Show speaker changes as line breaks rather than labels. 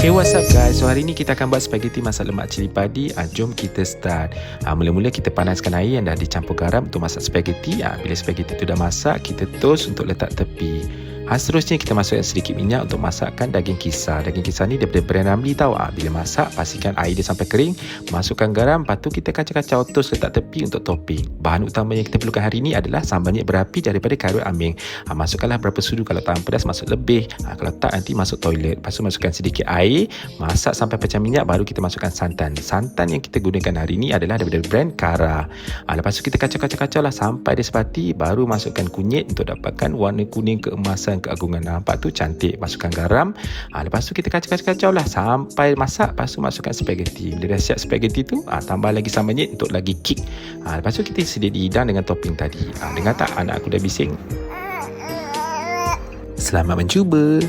Hey, what's up guys? So hari ni kita akan buat spaghetti masak lemak cili padi. Jom kita start. Mula-mula kita panaskan air yang dah dicampur garam untuk masak spaghetti. Bila spaghetti tu dah masak, kita toast untuk letak tepi. Seterusnya kita masukkan sedikit minyak untuk masakkan daging kisar. Daging kisar ni daripada brand Ramly tau. Bila masak, pastikan air dia sampai kering. Masukkan garam, lepas tu kita kacau-kacau toast letak tepi untuk topping. Bahan utama yang kita perlukan hari ni adalah sambal minyak berapi daripada Karut Aming. Masukkanlah berapa sudu. Kalau tahan pedas, masuk lebih. Kalau tak, nanti masuk toilet. Lepas tu masukkan sedikit air, masak sampai pecah minyak, baru kita masukkan santan. Santan yang kita gunakan hari ni adalah daripada brand Kara. Lepas tu kita kacau-kacau lah sampai dia sepati, baru masukkan kunyit untuk dapatkan warna kuning keemasan keagungan. Nampak tu cantik. Masukkan garam. Lepas tu kita kacau-kacau lah sampai masak. Lepas tu masukkan spaghetti. Bila dah siap spaghetti tu, tambah lagi sambal minyak untuk lagi kick. Lepas tu kita sedia dihidang dengan topping tadi. Dengar tak anak aku dah bising? Selamat mencuba.